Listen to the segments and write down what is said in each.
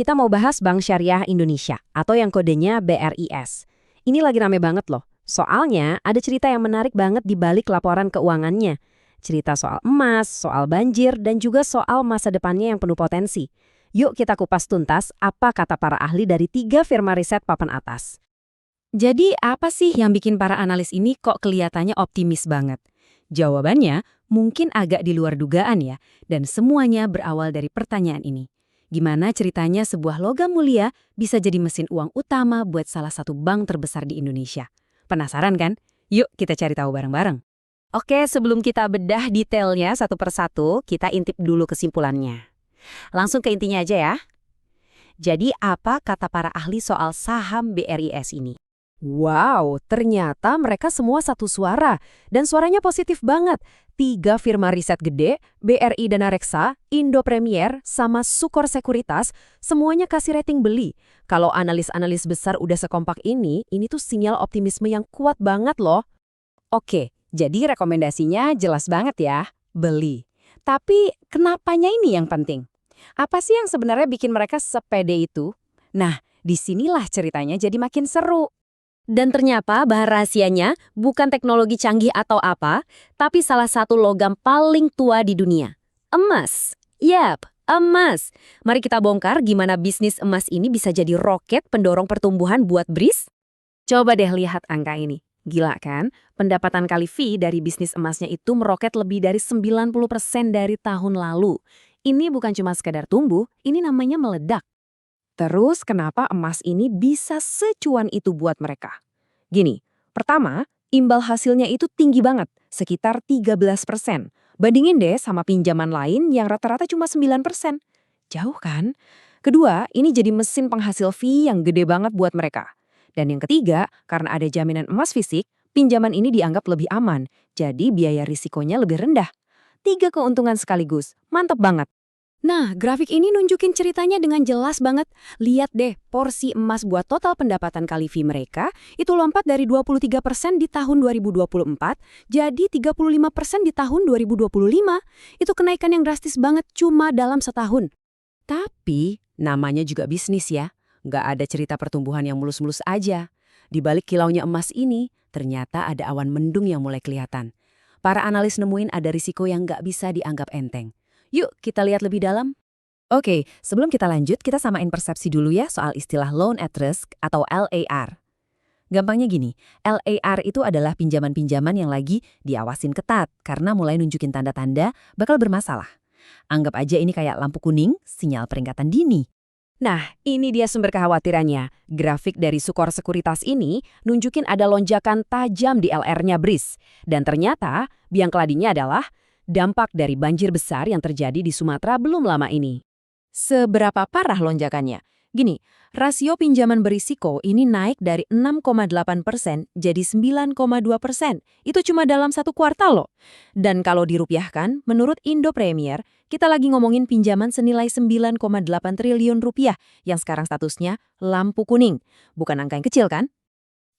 kita mau bahas Bank Syariah Indonesia atau yang kodenya BRIS. Ini lagi rame banget loh. Soalnya ada cerita yang menarik banget di balik laporan keuangannya. Cerita soal emas, soal banjir, dan juga soal masa depannya yang penuh potensi. Yuk kita kupas tuntas apa kata para ahli dari 3 firma riset papan atas. Jadi apa sih yang bikin para analis ini kok kelihatannya optimis banget? Jawabannya mungkin agak di luar dugaan ya, dan semuanya berawal dari pertanyaan ini. Gimana ceritanya sebuah logam mulia bisa jadi mesin uang utama buat salah satu bank terbesar di Indonesia? Penasaran kan? Yuk kita cari tahu bareng-bareng. Oke, sebelum kita bedah detailnya satu persatu, kita intip dulu kesimpulannya. Langsung ke intinya aja ya. Jadi apa kata para ahli soal saham BRIS ini? Wow, ternyata mereka semua satu suara. Dan suaranya positif banget. 3 firma riset gede, BRI Danareksa, Indo Premier, sama Sukor Sekuritas, semuanya kasih rating beli. Kalau analis-analis besar udah sekompak ini tuh sinyal optimisme yang kuat banget loh. Oke, jadi rekomendasinya jelas banget ya, beli. Tapi kenapanya ini yang penting? Apa sih yang sebenarnya bikin mereka sepede itu? Nah, disinilah ceritanya jadi makin seru. Dan ternyata bahan rahasianya bukan teknologi canggih atau apa, tapi salah satu logam paling tua di dunia. Emas. Yap, emas. Mari kita bongkar gimana bisnis emas ini bisa jadi roket pendorong pertumbuhan buat BRIS. Coba deh lihat angka ini. Gila kan? Pendapatan kali fee dari bisnis emasnya itu meroket lebih dari 90% dari tahun lalu. Ini bukan cuma sekedar tumbuh, ini namanya meledak. Terus kenapa emas ini bisa secuan itu buat mereka? Gini, pertama, imbal hasilnya itu tinggi banget, sekitar 13%. Bandingin deh sama pinjaman lain yang rata-rata cuma 9%. Jauh kan? Kedua, ini jadi mesin penghasil fee yang gede banget buat mereka. Dan yang ketiga, karena ada jaminan emas fisik, pinjaman ini dianggap lebih aman, jadi biaya risikonya lebih rendah. 3 keuntungan sekaligus, mantap banget. Nah, grafik ini nunjukin ceritanya dengan jelas banget. Lihat deh, porsi emas buat total pendapatan kali fee mereka itu lompat dari 23% di tahun 2024 jadi 35% di tahun 2025. Itu kenaikan yang drastis banget cuma dalam setahun. Tapi, namanya juga bisnis ya. Nggak ada cerita pertumbuhan yang mulus-mulus aja. Di balik kilaunya emas ini, ternyata ada awan mendung yang mulai kelihatan. Para analis nemuin ada risiko yang nggak bisa dianggap enteng. Yuk, kita lihat lebih dalam. Oke, sebelum kita lanjut, kita samain persepsi dulu ya soal istilah loan at risk atau LAR. Gampangnya gini, LAR itu adalah pinjaman-pinjaman yang lagi diawasin ketat karena mulai nunjukin tanda-tanda bakal bermasalah. Anggap aja ini kayak lampu kuning, sinyal peringatan dini. Nah, ini dia sumber kekhawatirannya. Grafik dari Sukor Sekuritas ini nunjukin ada lonjakan tajam di LR-nya BRIS. Dan ternyata, biang keladinya adalah dampak dari banjir besar yang terjadi di Sumatera belum lama ini. Seberapa parah lonjakannya? Gini, rasio pinjaman berisiko ini naik dari 6,8% jadi 9,2%. Itu cuma dalam 1 kuartal loh. Dan kalau dirupiahkan, menurut Indo Premier, kita lagi ngomongin pinjaman senilai 9,8 triliun rupiah yang sekarang statusnya lampu kuning. Bukan angka yang kecil kan?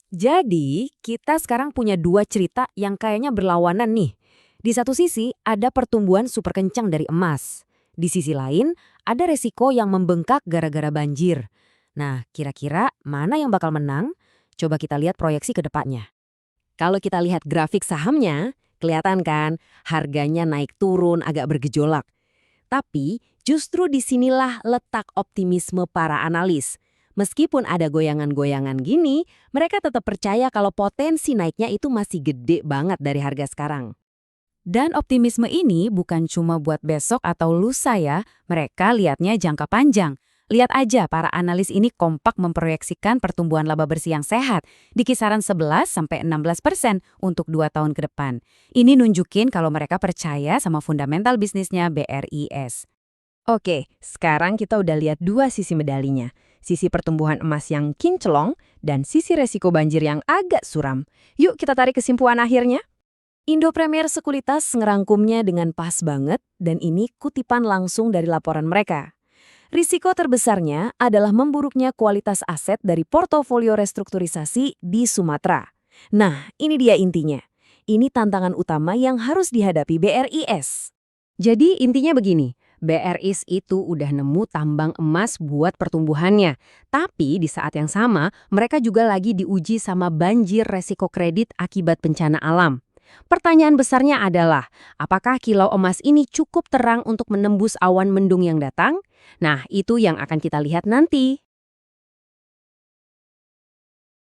Jadi, kita sekarang punya 2 cerita yang kayaknya berlawanan nih. Di satu sisi, ada pertumbuhan super kencang dari emas. Di sisi lain, ada resiko yang membengkak gara-gara banjir. Nah, kira-kira mana yang bakal menang? Coba kita lihat proyeksi ke depannya. Kalau kita lihat grafik sahamnya, kelihatan kan harganya naik turun agak bergejolak. Tapi, justru disinilah letak optimisme para analis. Meskipun ada goyangan-goyangan gini, mereka tetap percaya kalau potensi naiknya itu masih gede banget dari harga sekarang. Dan optimisme ini bukan cuma buat besok atau lusa ya, mereka lihatnya jangka panjang. Lihat aja para analis ini kompak memproyeksikan pertumbuhan laba bersih yang sehat di kisaran 11-16% untuk 2 tahun ke depan. Ini nunjukin kalau mereka percaya sama fundamental bisnisnya BRIS. Oke, sekarang kita udah lihat 2 sisi medalinya. Sisi pertumbuhan emas yang kinclong dan sisi resiko banjir yang agak suram. Yuk kita tarik kesimpulan akhirnya. Indo Premier Sekuritas ngerangkumnya dengan pas banget dan ini kutipan langsung dari laporan mereka. Risiko terbesarnya adalah memburuknya kualitas aset dari portofolio restrukturisasi di Sumatera. Nah, ini dia intinya. Ini tantangan utama yang harus dihadapi BRIS. Jadi intinya begini, BRIs itu udah nemu tambang emas buat pertumbuhannya. Tapi di saat yang sama, mereka juga lagi diuji sama banjir resiko kredit akibat bencana alam. Pertanyaan besarnya adalah, apakah kilau emas ini cukup terang untuk menembus awan mendung yang datang? Nah, itu yang akan kita lihat nanti.